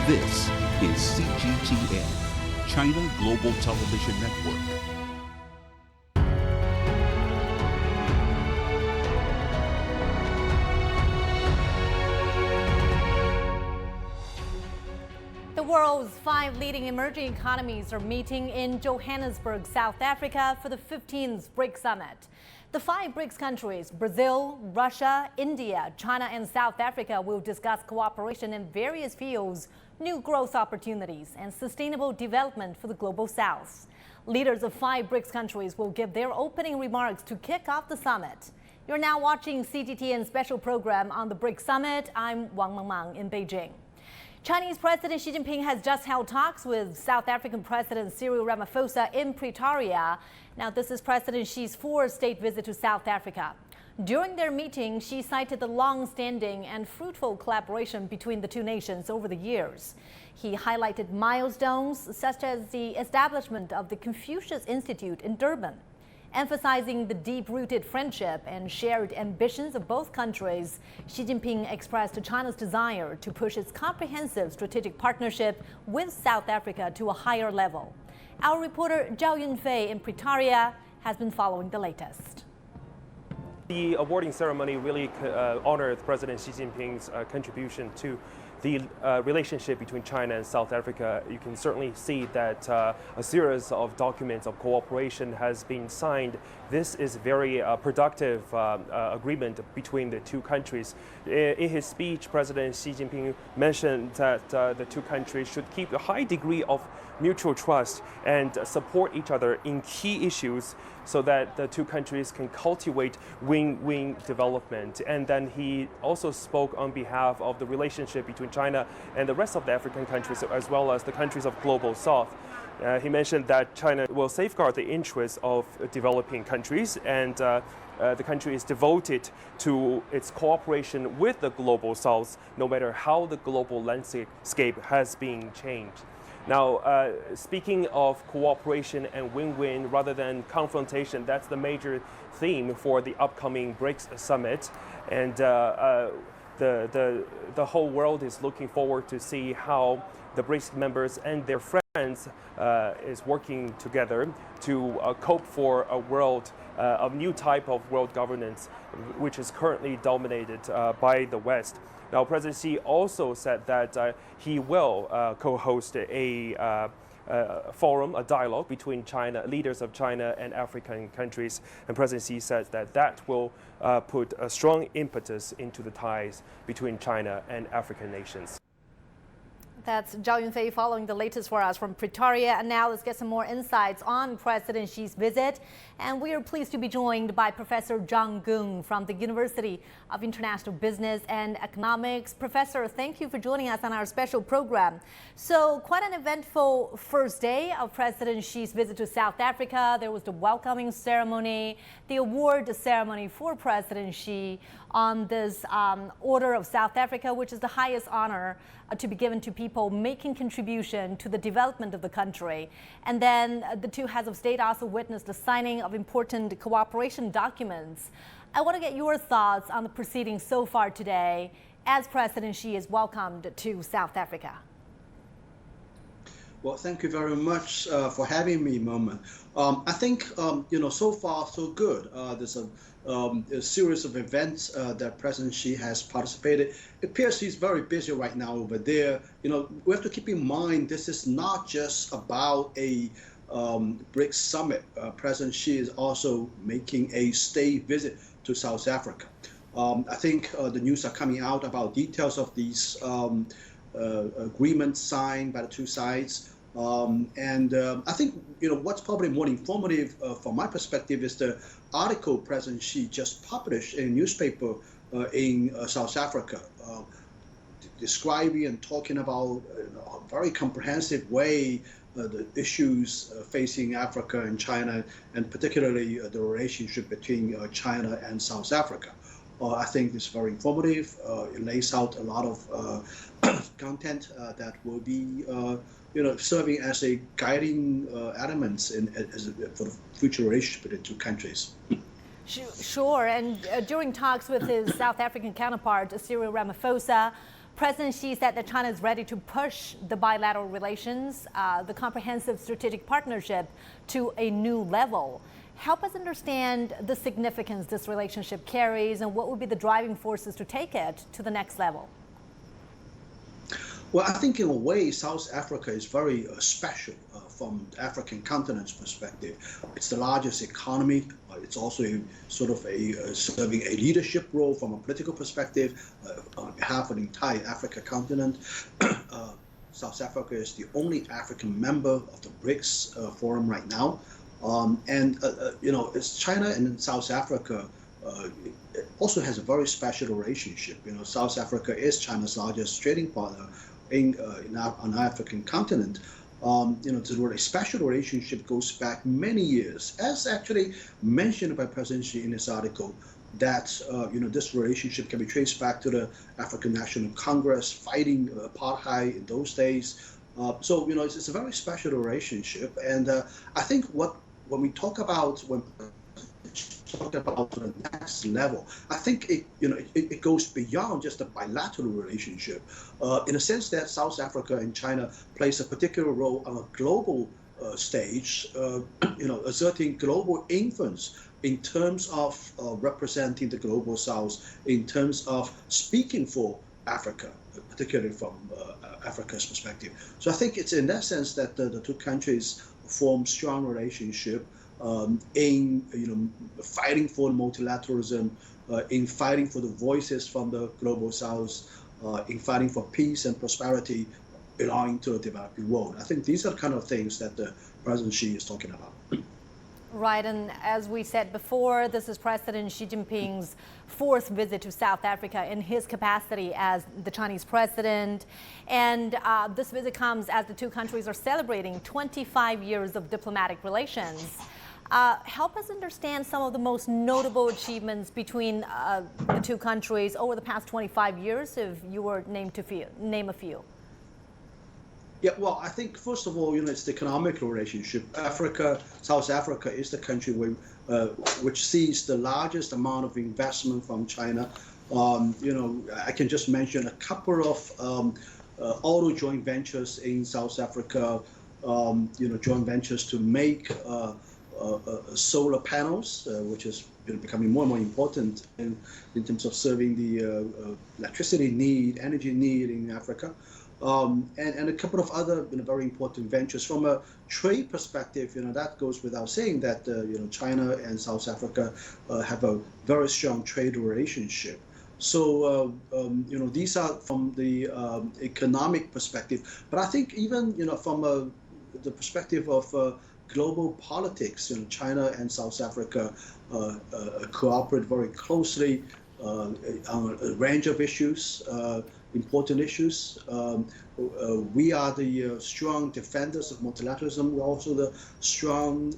This is CGTN, China Global Television Network. The world's 5 leading emerging economies are meeting in Johannesburg, South Africa for the 15th BRICS Summit. The 5 BRICS countries, Brazil, Russia, India, China and South Africa, will discuss cooperation in various fields, new growth opportunities and sustainable development for the Global South. Leaders of 5 BRICS countries will give their opening remarks to kick off the summit. You're now watching CGTN's special program on the BRICS Summit. I'm Wang Mengmang in Beijing. Chinese President Xi Jinping has just held talks with South African President Cyril Ramaphosa in Pretoria. Now, this is President Xi's 4th state visit to South Africa. During their meeting, Xi cited the long-standing and fruitful collaboration between the two nations over the years. He highlighted milestones such as the establishment of the Confucius Institute in Durban. Emphasizing the deep-rooted friendship and shared ambitions of both countries, Xi Jinping expressed China's desire to push its comprehensive strategic partnership with South Africa to a higher level. Our reporter Zhao Yunfei in Pretoria has been following the latest. The awarding ceremony really honored President Xi Jinping's contribution to the relationship between China and South Africa. You can certainly see that a series of documents of cooperation has been signed. This is very productive agreement between the two countries. In his speech, President Xi Jinping mentioned that the two countries should keep a high degree of mutual trust and support each other in key issues so that the two countries can cultivate win-win development. And then he also spoke on behalf of the relationship between China and the rest of the African countries, as well as the countries of Global South. He mentioned that China will safeguard the interests of developing countries, and the country is devoted to its cooperation with the Global South, no matter how the global landscape has been changed. Now, speaking of cooperation and win-win rather than confrontation, that's the major theme for the upcoming BRICS Summit. And the whole world is looking forward to see how the BRICS members and their friends is working together to cope for a world, a new type of world governance, which is currently dominated by the West. Now, President Xi also said that he will co-host a forum, a dialogue between leaders of China and African countries. And President Xi says that that will put a strong impetus into the ties between China and African nations. That's Zhao Yunfei following the latest for us from Pretoria. And now let's get some more insights on President Xi's visit. And we are pleased to be joined by Professor Zhang Gung from the University of International Business and Economics. Professor, thank you for joining us on our special program. So quite an eventful first day of President Xi's visit to South Africa. There was the welcoming ceremony, the award ceremony for President Xi on this Order of South Africa, which is the highest honor to be given to people making contribution to the development of the country. And then the two heads of state also witnessed the signing of important cooperation documents. I want to get your thoughts on the proceedings so far today as President Xi is welcomed to South Africa. Well, thank you very much for having me, Mama. I think, so far, so good. There's a series of events that President Xi has participated. It appears he's very busy right now over there. We have to keep in mind this is not just about a BRICS summit. President Xi is also making a state visit to South Africa. I think the news are coming out about details of these agreements signed by the two sides. I think what's probably more informative from my perspective is the article President Xi just published in a newspaper in South Africa, describing and talking about a very comprehensive way the issues facing Africa and China, and particularly the relationship between China and South Africa. I think it's very informative. It lays out a lot of content that will be serving as a guiding elements for the future relationship between the two countries. Sure, and during talks with his South African counterpart, Cyril Ramaphosa, President Xi said that China is ready to push the bilateral relations, the comprehensive strategic partnership, to a new level. Help us understand the significance this relationship carries and what would be the driving forces to take it to the next level. Well, I think in a way, South Africa is very special from the African continent's perspective. It's the largest economy. It's also serving a leadership role from a political perspective on behalf of the entire Africa continent. South Africa is the only African member of the BRICS forum right now. It's China and South Africa also has a very special relationship. South Africa is China's largest trading partner on the African continent. The special relationship goes back many years, as actually mentioned by President Xi in his article, that this relationship can be traced back to the African National Congress fighting apartheid in those days. It's a very special relationship, and I think when we talk about the next level, I think it goes beyond just a bilateral relationship, in a sense that South Africa and China plays a particular role on a global stage, exerting global influence in terms of representing the global South, in terms of speaking for Africa, particularly from Africa's perspective. So I think it's in that sense that the two countries form strong relationship in fighting for multilateralism, in fighting for the voices from the global South, in fighting for peace and prosperity belonging to the developing world. I think these are the kind of things that President Xi is talking about. Right, and as we said before, this is President Xi Jinping's fourth visit to South Africa in his capacity as the Chinese president. And this visit comes as the two countries are celebrating 25 years of diplomatic relations. Help us understand some of the most notable achievements between the two countries over the past 25 years, if you were name a few. Yeah, well, I think first of all, it's the economic relationship. South Africa is the country which sees the largest amount of investment from China. I can just mention a couple of auto joint ventures in South Africa. Joint ventures to make solar panels, which is becoming more and more important in terms of serving the energy need in Africa. And a couple of other very important ventures. From a trade perspective, that goes without saying that China and South Africa have a very strong trade relationship. So these are from the economic perspective. But I think even from the perspective of global politics, China and South Africa cooperate very closely on a range of issues. Important issues. We are the strong defenders of multilateralism. We're also the strong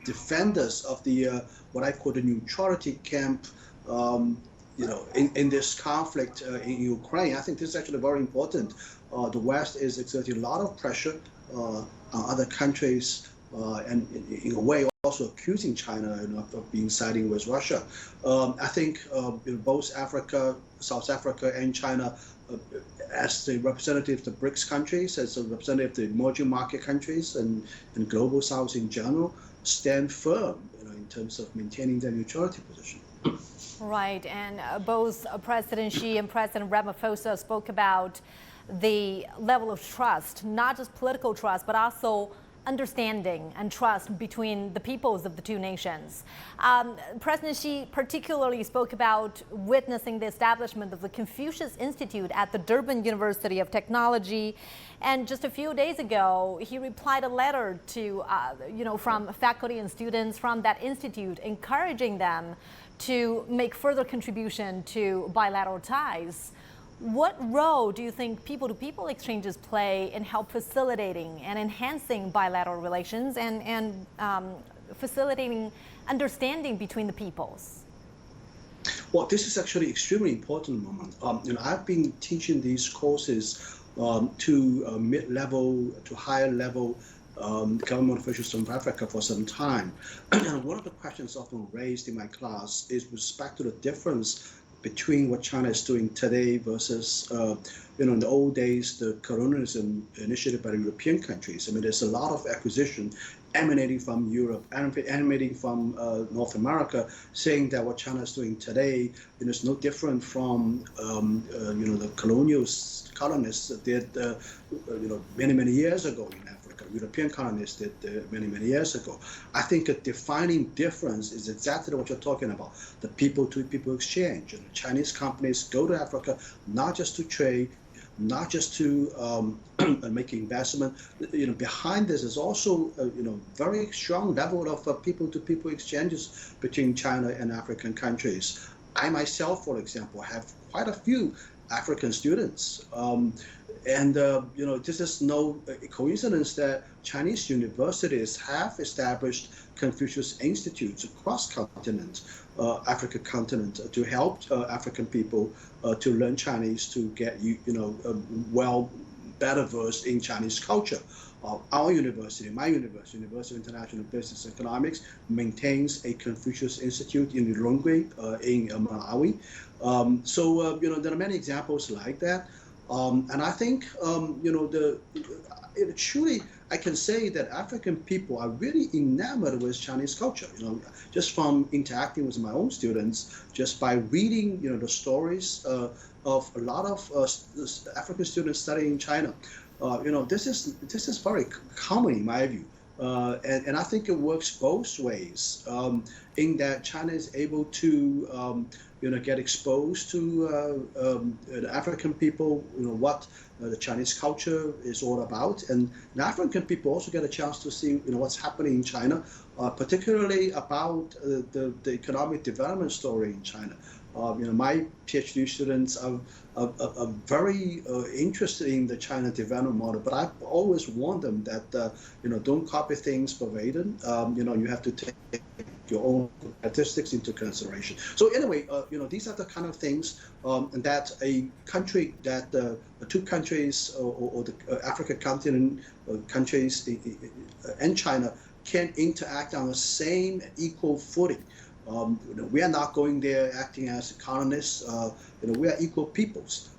defenders of the what I call the neutrality camp. In this conflict in Ukraine, I think this is actually very important. The West is exerting a lot of pressure on other countries, and in a way also accusing China of being siding with Russia. I think both South Africa and China, as the representative of the BRICS countries, as a representative of the emerging market countries and global South in general, stand firm in terms of maintaining their neutrality position. Right, and both President Xi and President Ramaphosa spoke about the level of trust, not just political trust, but also understanding and trust between the peoples of the two nations. President Xi particularly spoke about witnessing the establishment of the Confucius Institute at the Durban University of Technology. And just a few days ago, he replied a letter to, from faculty and students from that institute, encouraging them to make further contribution to bilateral ties. What role do you think people-to-people exchanges play in help facilitating and enhancing bilateral relations and facilitating understanding between the peoples? Well, this is actually extremely important moment. I've been teaching these courses to mid-level to higher level government officials from Africa for some time. And one of the questions often raised in my class is with respect to the difference between what China is doing today versus, in the old days, the colonialism initiated by the European countries. I mean, there's a lot of acquisition emanating from Europe, emanating from North America, saying that what China is doing today, is no different from, the colonists did, many years ago in Africa. European colonists did many years ago. I think a defining difference is exactly what you're talking about: the people-to-people exchange. Chinese companies go to Africa not just to trade, not just to make investment. Behind this is also very strong level of people-to-people exchanges between China and African countries. I myself, for example, have quite a few African students, and this is no coincidence that Chinese universities have established Confucius Institutes across African continent, to help African people to learn Chinese, to get better versed in Chinese culture. Our university, my university, University of International Business and Economics, maintains a Confucius Institute in Lilongwe in Malawi. There are many examples like that. And I think, truly, I can say that African people are really enamored with Chinese culture. Just from interacting with my own students, just by reading, the stories of a lot of African students studying in China. This is very common in my view. And I think it works both ways, in that China is able to get exposed to the African people, what the Chinese culture is all about, and the African people also get a chance to see what's happening in China, particularly about the economic development story in China. My PhD students are very interested in the China development model, but I've always warned them that don't copy things verbatim. You have to take your own statistics into consideration. So anyway, these are the kind of things that a country, that two countries or the African continent countries and China can interact on the same equal footing. We are not going there acting as colonists. We are equal peoples,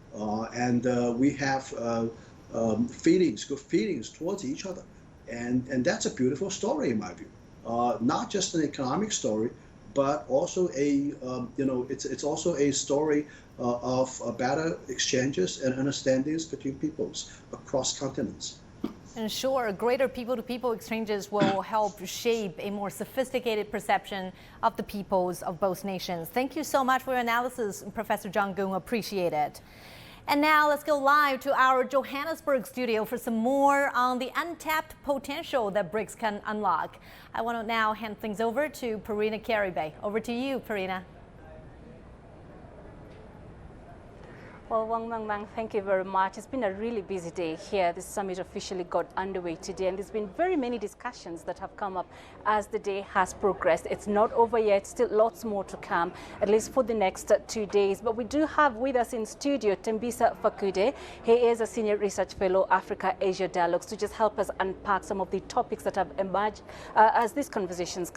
and we have good feelings towards each other, and that's a beautiful story in my view. Not just an economic story, but also it's also a story of better exchanges and understandings between peoples across continents. And sure, greater people-to-people exchanges will help shape a more sophisticated perception of the peoples of both nations. Thank you so much for your analysis, Professor Zhang Gung. Appreciate it. And now let's go live to our Johannesburg studio for some more on the untapped potential that BRICS can unlock. I want to now hand things over to Perina Karibe. Over to you, Perina. Well, Wang Mangmang, thank you very much. It's been a really busy day here. The summit officially got underway today, and there's been very many discussions that have come up as the day has progressed. It's not over yet, still lots more to come, at least for the next 2 days. But we do have with us in studio Tembisa Fakude. He is a Senior Research Fellow, Africa-Asia Dialogues, to just help us unpack some of the topics that have emerged as these conversations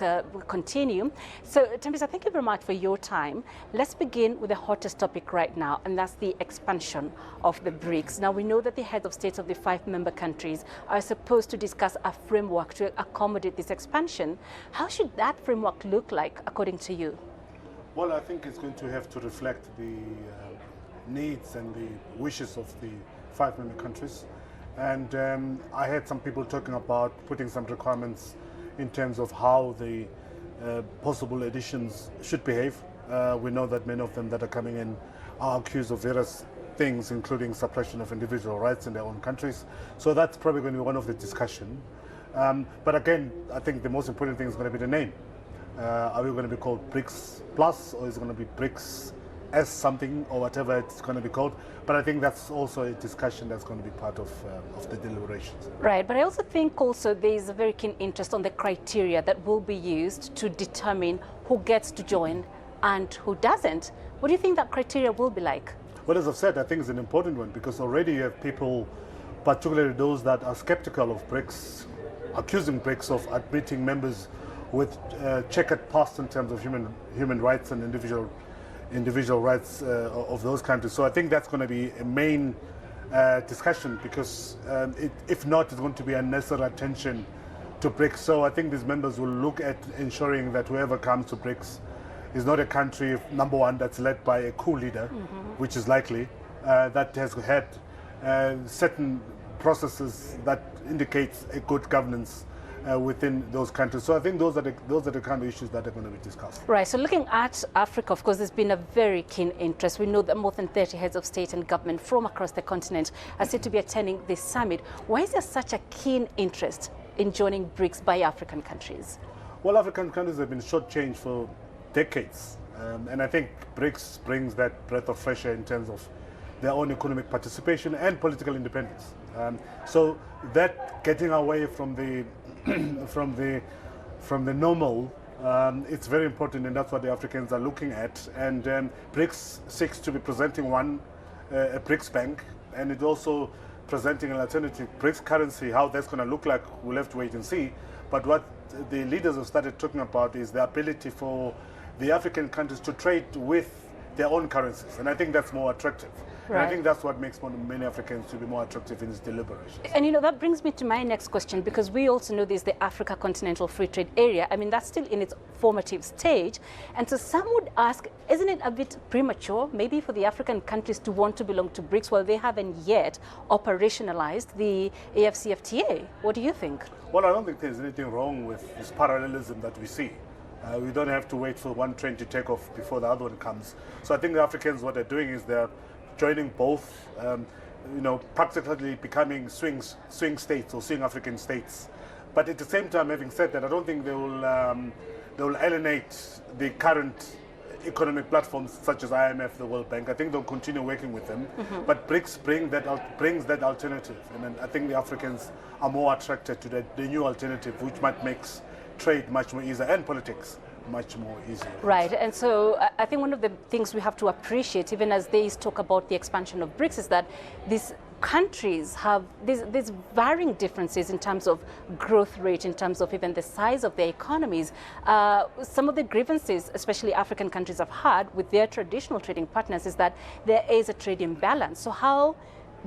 continue. So, Tembisa, thank you very much for your time. Let's begin with the hottest topic right now, and that's the expansion of the BRICS. Now, we know that the heads of states of the 5 member countries are supposed to discuss a framework to accommodate this expansion. How should that framework look like, according to you? Well, I think it's going to have to reflect the needs and the wishes of the 5 member countries. And I heard some people talking about putting some requirements in terms of how the possible additions should behave. We know that many of them that are coming in are accused of various things, including suppression of individual rights in their own countries. So that's probably going to be one of the discussion. But again, I think the most important thing is going to be the name. Are we going to be called BRICS Plus, or is it going to be BRICS S something, or whatever it's going to be called? But I think that's also a discussion that's going to be part of the deliberations. Right, but I also think there is a very keen interest on the criteria that will be used to determine who gets to join and who doesn't. What do you think that criteria will be like? Well, as I've said, I think it's an important one, because already you have people, particularly those that are skeptical of BRICS, accusing BRICS of admitting members with checkered past in terms of human rights and individual rights of those countries. So I think that's going to be a main discussion, because if not, it's going to be unnecessary attention to BRICS. So I think these members will look at ensuring that whoever comes to BRICS is not a country, number one, that's led by a coup leader, which is likely, that has had certain processes that indicates a good governance within those countries. So I think those are the kind of issues that are going to be discussed. Right. So looking at Africa, of course, there's been a very keen interest. We know that more than 30 heads of state and government from across the continent are said to be attending this summit. Why is there such a keen interest in joining BRICS by African countries? Well, African countries have been shortchanged for decades, and I think BRICS brings that breath of fresh air in terms of their own economic participation and political independence. So that getting away from the from the normal, it's very important, and that's what the Africans are looking at. And BRICS seeks to be presenting a BRICS bank, and it also presenting an alternative BRICS currency. How that's going to look like, we'll have to wait and see. But what the leaders have started talking about is the ability for the African countries to trade with their own currencies, and I think that's more attractive. Right. And I think that's what makes many Africans to be more attractive in this deliberation. And that brings me to my next question, because we also know there's the Africa Continental Free Trade Area. I mean, that's still in its formative stage. And so some would ask, isn't it a bit premature, maybe, for the African countries to want to belong to BRICS while they haven't yet operationalized the AFCFTA? What do you think? Well, I don't think there's anything wrong with this parallelism that we see. We don't have to wait for one train to take off before the other one comes. So I think the Africans, what they're doing is they're joining both, practically becoming swing states or swing African states. But at the same time, having said that, I don't think they will alienate the current economic platforms such as IMF, the World Bank. I think they'll continue working with them. But BRICS brings that alternative, and then I think the Africans are more attracted to the new alternative, which might make trade much more easier and politics much more easier. Right, and so I think one of the things we have to appreciate, even as they talk about the expansion of BRICS, is that these countries have these varying differences in terms of growth rate, in terms of even the size of their economies. Some of the grievances, especially African countries, have had with their traditional trading partners is that there is a trade imbalance. So how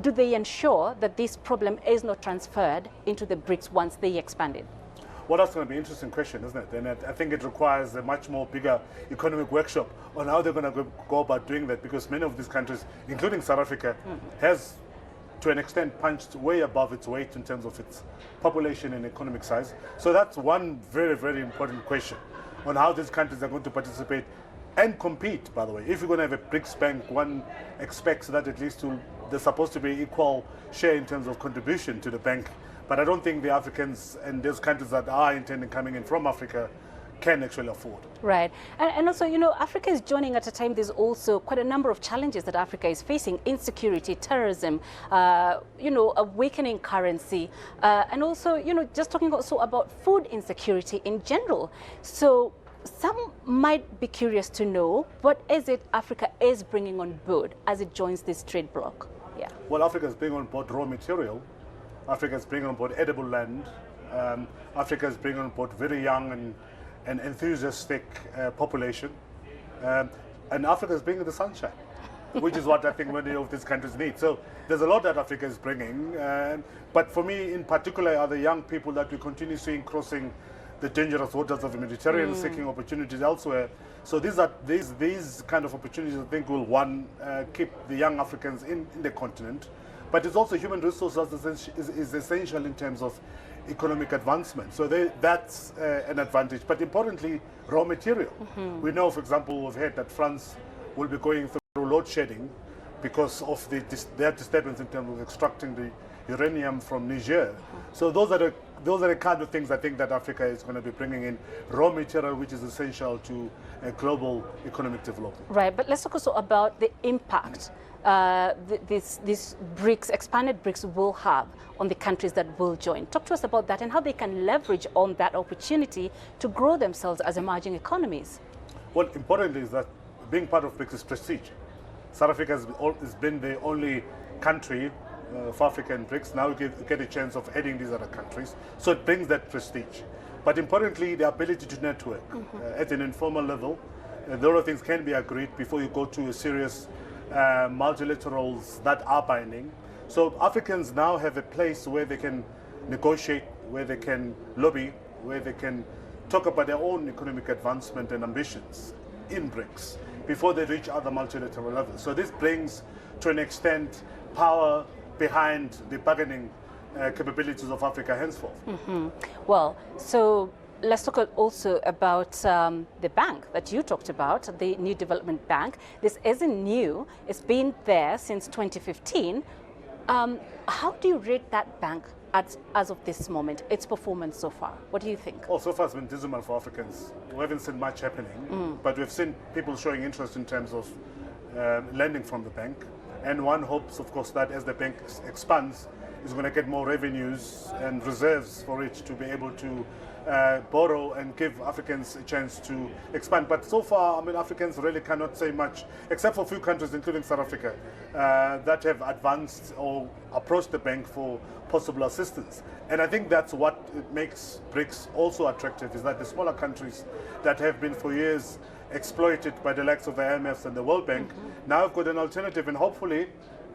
do they ensure that this problem is not transferred into the BRICS once they expand it? Well, that's going to be an interesting question, isn't it? And I think it requires a much more bigger economic workshop on how they're going to go about doing that, because many of these countries, including South Africa, has, to an extent, punched way above its weight in terms of its population and economic size. So that's one very, very important question on how these countries are going to participate and compete, by the way. If you're going to have a BRICS bank, one expects that at least there's supposed to be equal share in terms of contribution to the bank. But I don't think the Africans and those countries that are intending coming in from Africa can actually afford. Right. And also, Africa is joining at a time there's also quite a number of challenges that Africa is facing: insecurity, terrorism, a weakening currency, and also, just talking also about food insecurity in general. So some might be curious to know, what is it Africa is bringing on board as it joins this trade bloc? Yeah. Well, Africa is bringing on board raw material. Africa is bringing on board edible land. Africa is bringing on board very young and enthusiastic population. And Africa is bringing the sunshine, which is what I think many of these countries need. So there's a lot that Africa is bringing. But for me, in particular, are the young people that we continue seeing crossing the dangerous waters of the Mediterranean, seeking opportunities elsewhere. So these kind of opportunities, I think, will keep the young Africans in the continent. But it's also human resources is essential in terms of economic advancement. So that's an advantage. But importantly, raw material. We know, for example, we've heard that France will be going through load shedding because of their disturbance in terms of extracting the uranium from Niger. So those are the kind of things I think that Africa is going to be bringing in, raw material, which is essential to global economic development. Right, but let's talk also about the impact this expanded BRICS will have on the countries that will join. Talk to us about that and how they can leverage on that opportunity to grow themselves as emerging economies. Well, importantly is that being part of BRICS is prestige. South Africa has been the only country for Africa and BRICS. Now we get a chance of adding these other countries. So it brings that prestige. But importantly, the ability to network at an informal level a lot of things can be agreed before you go to a serious multilaterals that are binding. So Africans now have a place where they can negotiate, where they can lobby, where they can talk about their own economic advancement and ambitions in BRICS before they reach other multilateral levels. So this brings, to an extent, power behind the bargaining capabilities of Africa henceforth. Well, so let's talk also about the bank that you talked about, the New Development Bank. This isn't new. It's been there since 2015. How do you rate that bank as of this moment, its performance so far? What do you think? Well, so far it's been dismal for Africans. We haven't seen much happening, but we've seen people showing interest in terms of lending from the bank. And one hopes, of course, that as the bank expands, it's going to get more revenues and reserves for it to be able to borrow and give Africans a chance to expand. But so far, I mean, Africans really cannot say much, except for a few countries, including South Africa, that have advanced or approached the bank for possible assistance. And I think that's what makes BRICS also attractive, is that the smaller countries that have been for years exploited by the likes of the IMF and the World Bank now have got an alternative, and hopefully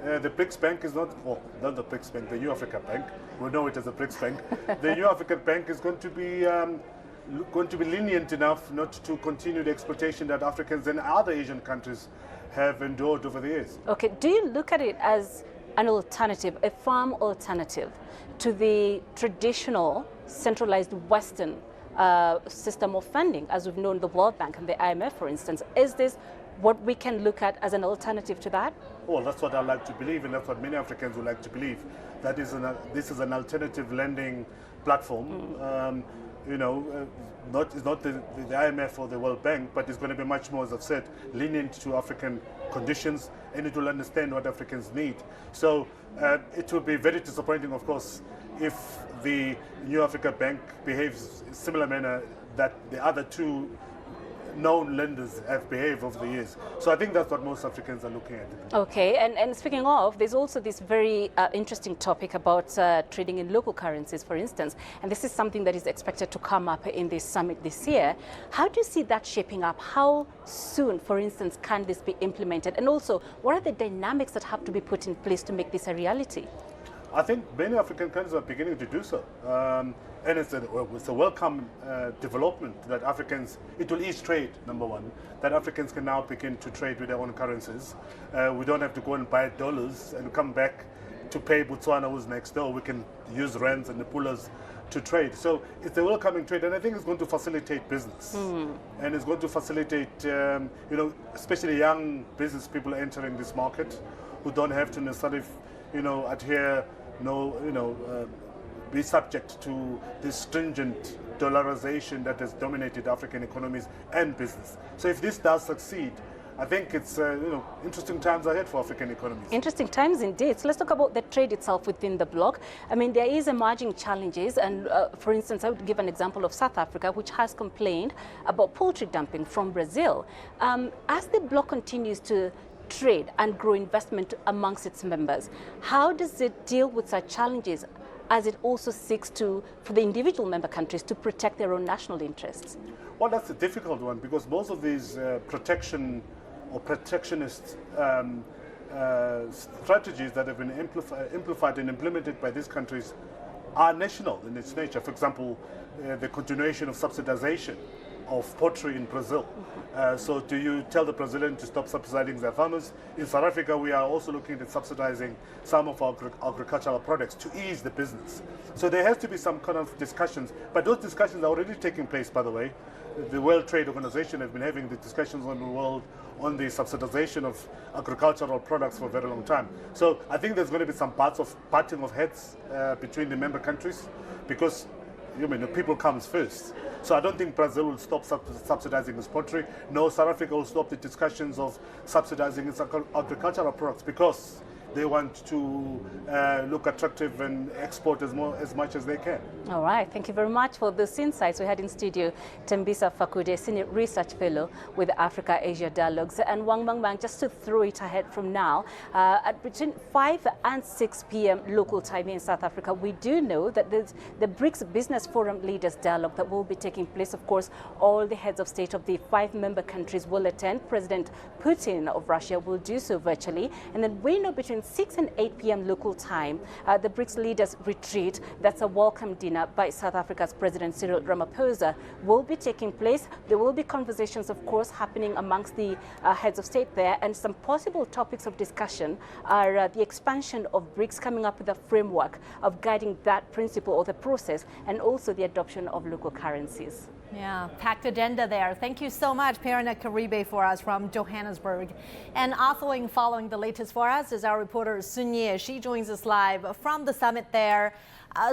the BRICS Bank is not the BRICS Bank, the New Africa Bank. We know it as the BRICS Bank. The New African Bank is going to be lenient enough not to continue the exploitation that Africans and other Asian countries have endured over the years. Okay, do you look at it as an alternative, a firm alternative to the traditional centralized Western system of funding, as we've known the World Bank and the IMF, for instance? Is this what we can look at as an alternative to that? Well, that's what I like to believe, and that's what many Africans would like to believe. That is this is an alternative lending platform. It's not the IMF or the World Bank, but it's going to be much more, as I've said, lenient to African conditions, and it will understand what Africans need. So it will be very disappointing, of course, if the New Africa Bank behaves in a similar manner that the other two known lenders have behaved over the years. So I think that's what most Africans are looking at. Okay, and speaking of, there's also this very interesting topic about trading in local currencies, for instance, and this is something that is expected to come up in this summit this year. How do you see that shaping up? How soon, for instance, can this be implemented? And also, what are the dynamics that have to be put in place to make this a reality? I think many African countries are beginning to do so. And it's a welcome development that Africans, it will ease trade, number one, that Africans can now begin to trade with their own currencies. We don't have to go and buy dollars and come back to pay Botswana, who's next door. We can use rands and the pullers to trade. So it's a welcoming trade, and I think it's going to facilitate business. And it's going to facilitate, especially young business people entering this market who don't have to necessarily, adhere, be subject to this stringent dollarization that has dominated African economies and business. So if this does succeed, I think it's interesting times ahead for African economies. Interesting times indeed. So let's talk about the trade itself within the bloc. I mean, there is emerging challenges, and for instance, I would give an example of South Africa, which has complained about poultry dumping from Brazil. As the bloc continues to trade and grow investment amongst its members, how does it deal with such challenges as it also seeks for the individual member countries to protect their own national interests? Well, that's a difficult one, because most of these protection or protectionist strategies that have been amplified and implemented by these countries are national in its nature. For example, the continuation of subsidization of poultry in Brazil. So do you tell the Brazilians to stop subsidizing their farmers? In South Africa, we are also looking at subsidizing some of our agricultural products to ease the business. So there has to be some kind of discussions, but those discussions are already taking place, by the way. The World Trade Organization has been having the discussions on the world on the subsidization of agricultural products for a very long time. So I think there's going to be some parting of heads between the member countries, because the people comes first. So I don't think Brazil will stop subsidizing its poultry. No, South Africa will stop the discussions of subsidizing its agricultural products, because they want to look attractive and export as much as they can. All right, thank you very much for those insights. We had in studio Tembisa Fakude, Senior Research Fellow with Africa-Asia Dialogues, and Wang Mangbang, just to throw it ahead from now, at between 5 and 6 p.m. local time in South Africa, we do know that there's the BRICS Business Forum Leaders Dialogue that will be taking place. Of course, all the heads of state of the 5 member countries will attend. President Putin of Russia will do so virtually. And then we know between 6 and 8 p.m. local time, the BRICS Leaders Retreat, that's a welcome dinner by South Africa's President Cyril Ramaphosa, will be taking place. There will be conversations, of course, happening amongst the heads of state there, and some possible topics of discussion are the expansion of BRICS, coming up with a framework of guiding that principle or the process, and also the adoption of local currencies. Yeah, packed agenda there. Thank you so much, Perina Karibe, for us from Johannesburg. And also following the latest for us is our reporter Sun Ye. She joins us live from the summit there.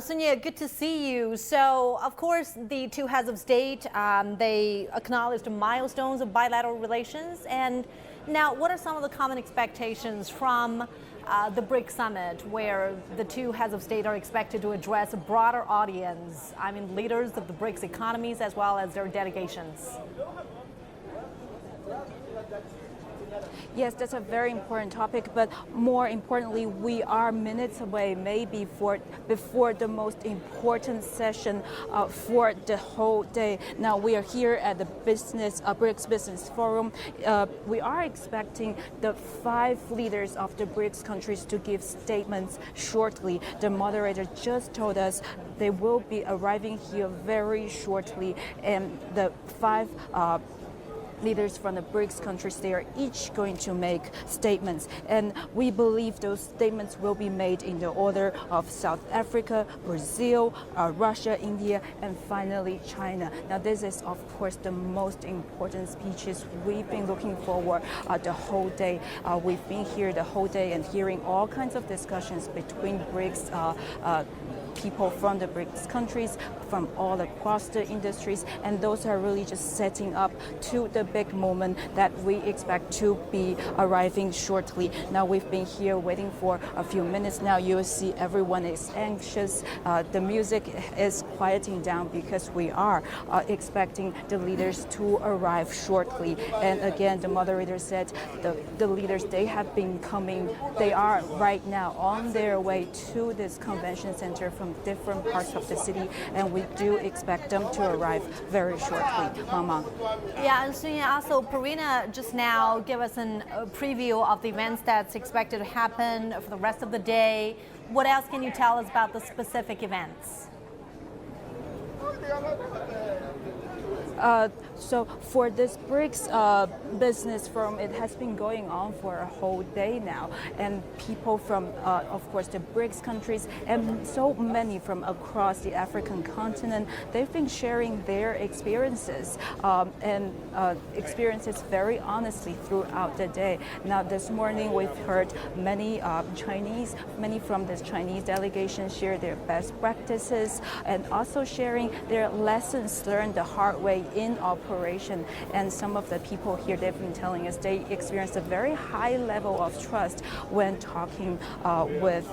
Sun Ye, good to see you. So, of course, the 2 heads of state, they acknowledged milestones of bilateral relations. And now, what are some of the common expectations from the BRICS summit, where the 2 heads of state are expected to address a broader audience? I mean, leaders of the BRICS economies as well as their delegations. Yes, that's a very important topic, but more importantly, we are minutes away, maybe before the most important session for the whole day. Now we are here at the BRICS Business Forum. We are expecting the 5 leaders of the BRICS countries to give statements shortly. The moderator just told us they will be arriving here very shortly, and the 5 leaders from the BRICS countries, they are each going to make statements, and we believe those statements will be made in the order of South Africa, Brazil, Russia, India, and finally China. Now this is of course the most important speeches. We've been looking forward the whole day. We've been here the whole day and hearing all kinds of discussions between BRICS people from the BRICS countries, from all across the industries, and those are really just setting up to the big moment that we expect to be arriving shortly. Now we've been here waiting for a few minutes now. You will see everyone is anxious. The music is quieting down because we are expecting the leaders to arrive shortly. And again, the moderator said the leaders, they have been coming, they are right now on their way to this convention center from different parts of the city, and we do expect them to arrive very shortly. Mama. Yeah, and so also Perina just now gave us a preview of the events that's expected to happen for the rest of the day. What else can you tell us about the specific events? So for this BRICS business forum, it has been going on for a whole day now, and people from, of course, the BRICS countries and so many from across the African continent, they've been sharing their experiences and experiences very honestly throughout the day. Now this morning we've heard many many from this Chinese delegation share their best practices and also sharing their lessons learned the hard way in operation. And some of the people here, they've been telling us they experienced a very high level of trust when talking with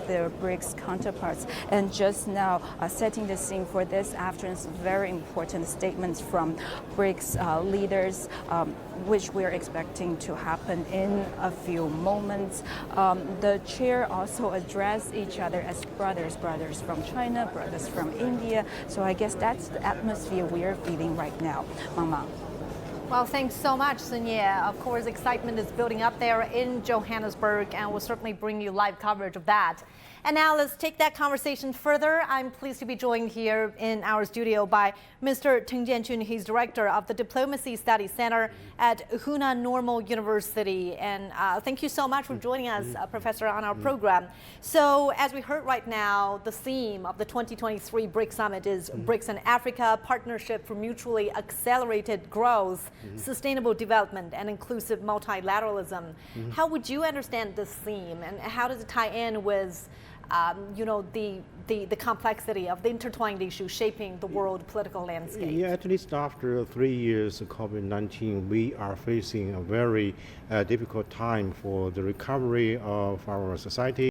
their BRICS counterparts. And just now, setting the scene for this afternoon's very important statements from BRICS leaders, which we're expecting to happen in a few moments. The chair also addressed each other as brothers from China, brothers from India. So I guess that's the atmosphere we are feeling right now. Mama. Well, thanks so much, Sun Ye. Of course, excitement is building up there in Johannesburg, and we'll certainly bring you live coverage of that. And now let's take that conversation further. I'm pleased to be joined here in our studio by Mr. Teng Jianqun. He's director of the Diplomacy Studies Center at Hunan Normal University. And thank you so much for joining us, Professor, on our program. So as we heard right now, the theme of the 2023 BRICS Summit is BRICS and Africa, Partnership for Mutually Accelerated Growth, Sustainable Development, and Inclusive Multilateralism. How would you understand this theme, and how does it tie in with you know, the complexity of the intertwined issues shaping the world political landscape? Yeah, at least after 3 years of COVID-19, we are facing a very difficult time for the recovery of our society.